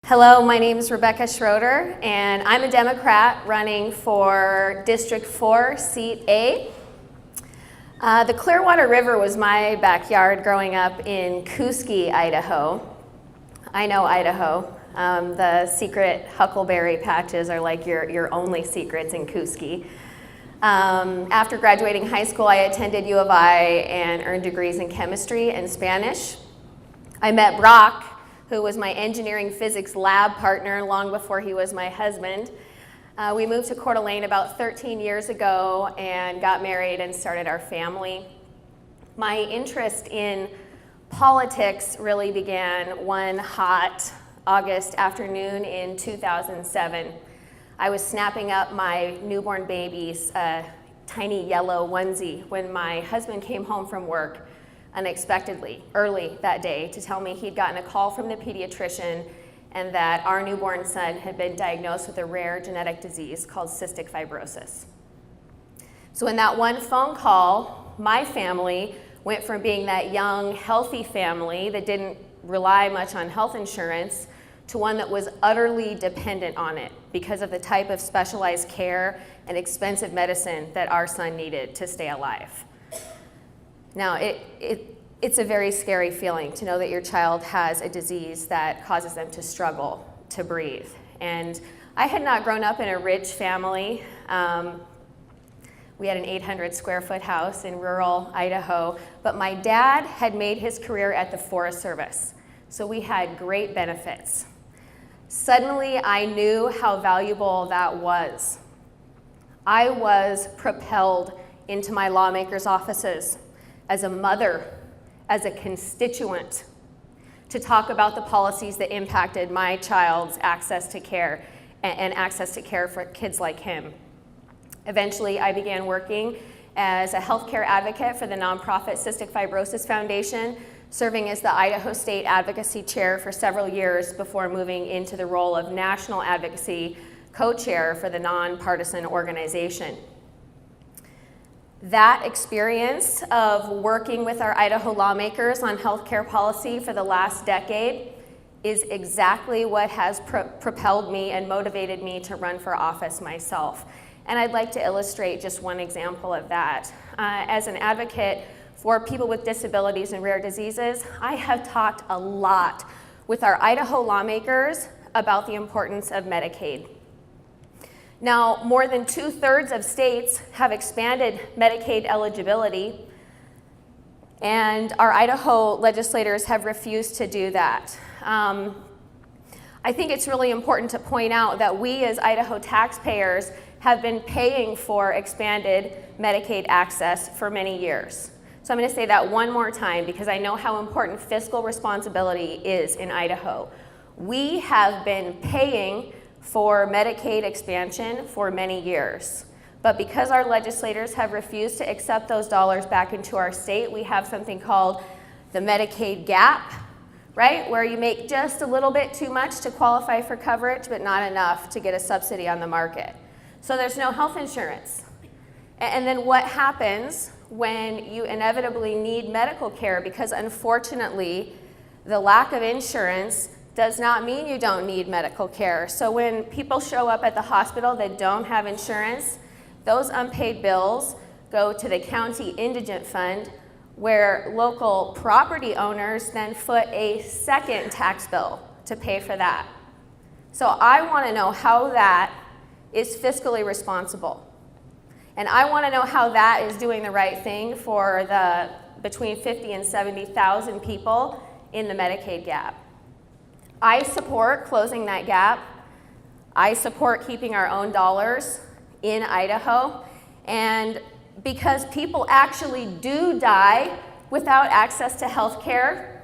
Hello, my name is Rebecca Schroeder, and I'm a Democrat running for District 4, Seat A. The Clearwater River was my backyard growing up in Koosky, Idaho. I know Idaho. The secret huckleberry patches are like your only secrets in Koosky. After graduating high school, I attended U of I and earned degrees in chemistry and Spanish. I met Brock, who was my engineering physics lab partner long before he was my husband. We moved to Coeur d'Alene about 13 years ago and got married and started our family. My interest in politics really began one hot August afternoon in 2007. I was snapping up my newborn baby's tiny yellow onesie when my husband came home from work unexpectedly early that day to tell me he'd gotten a call from the pediatrician and that our newborn son had been diagnosed with a rare genetic disease called cystic fibrosis. So in that one phone call, my family went from being that young, healthy family that didn't rely much on health insurance to one that was utterly dependent on it because of the type of specialized care and expensive medicine that our son needed to stay alive. Now, it's a very scary feeling to know that your child has a disease that causes them to struggle to breathe. And I had not grown up in a rich family. We had an 800 square foot house in rural Idaho, but my dad had made his career at the Forest Service, so we had great benefits. Suddenly, I knew how valuable that was. I was propelled into my lawmakers' offices as a mother, as a constituent, to talk about the policies that impacted my child's access to care and access to care for kids like him. Eventually, I began working as a healthcare advocate for the nonprofit Cystic Fibrosis Foundation, serving as the Idaho State Advocacy Chair for several years before moving into the role of National Advocacy Co-Chair for the nonpartisan organization. That experience of working with our Idaho lawmakers on healthcare policy for the last decade is exactly what has propelled me and motivated me to run for office myself. And I'd like to illustrate just one example of that. As an advocate for people with disabilities and rare diseases, I have talked a lot with our Idaho lawmakers about the importance of Medicaid. Now, more than 2/3 of states have expanded Medicaid eligibility, and our Idaho legislators have refused to do that. I think it's really important to point out that we as Idaho taxpayers have been paying for expanded Medicaid access for many years. So I'm going to say that one more time because I know how important fiscal responsibility is in Idaho. We have been paying for Medicaid expansion for many years. But because our legislators have refused to accept those dollars back into our state, we have something called the Medicaid gap, right? Where you make just a little bit too much to qualify for coverage, but not enough to get a subsidy on the market. So there's no health insurance. And then what happens when you inevitably need medical care? Because unfortunately, the lack of insurance does not mean you don't need medical care. So when people show up at the hospital that don't have insurance, those unpaid bills go to the county indigent fund, where local property owners then foot a second tax bill to pay for that. So I want to know how that is fiscally responsible. And I want to know how that is doing the right thing for the between 50 and 70,000 people in the Medicaid gap. I support closing that gap. I support keeping our own dollars in Idaho. And because people actually do die without access to health care,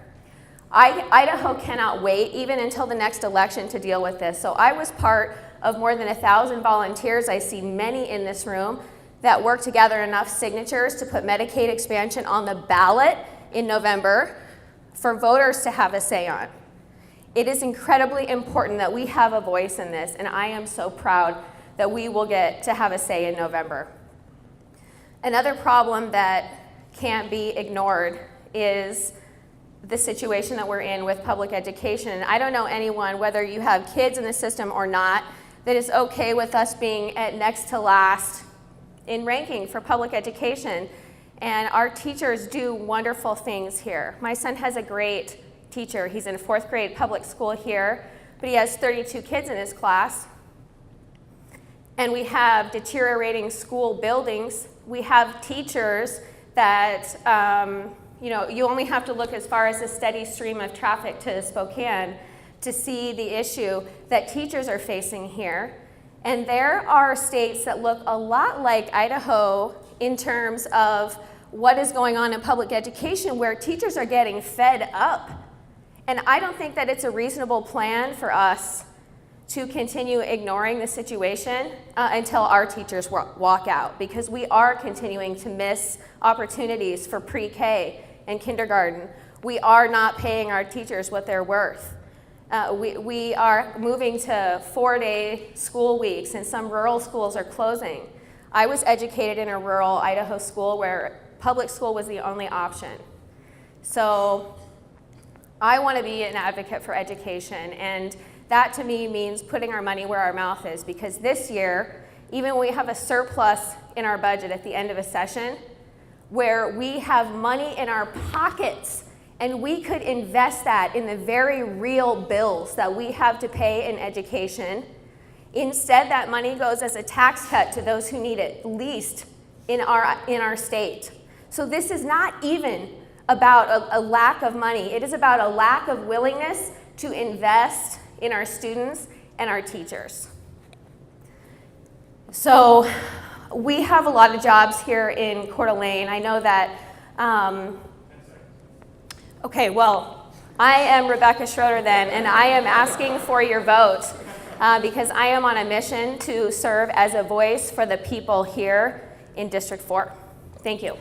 Idaho cannot wait even until the next election to deal with this. So I was part of more than 1,000 volunteers, I see many in this room, that worked to gather enough signatures to put Medicaid expansion on the ballot in November for voters to have a say on. It is incredibly important that we have a voice in this, and I am so proud that we will get to have a say in November. Another problem that can't be ignored is the situation that we're in with public education. And I don't know anyone, whether you have kids in the system or not, that is okay with us being at next to last in ranking for public education. And our teachers do wonderful things here. My son has a great teacher. He's in 4th grade public school here, but he has 32 kids in his class. And we have deteriorating school buildings. We have teachers that, you only have to look as far as the steady stream of traffic to Spokane to see the issue that teachers are facing here. And there are states that look a lot like Idaho in terms of what is going on in public education, where teachers are getting fed up. And I don't think that it's a reasonable plan for us to continue ignoring the situation until our teachers walk out, because we are continuing to miss opportunities for pre-K and kindergarten. We are not paying our teachers what they're worth. We are moving to 4-day school weeks, and some rural schools are closing. I was educated in a rural Idaho school where public school was the only option. So I want to be an advocate for education, and that to me means putting our money where our mouth is, because this year, even when we have a surplus in our budget at the end of a session, where we have money in our pockets and we could invest that in the very real bills that we have to pay in education, instead that money goes as a tax cut to those who need it least in our state. So this is not even about a lack of money. It is about a lack of willingness to invest in our students and our teachers. So we have a lot of jobs here in Coeur d'Alene. I know that, okay, well, I am Rebecca Schroeder then, and I am asking for your vote because I am on a mission to serve as a voice for the people here in District 4. Thank you.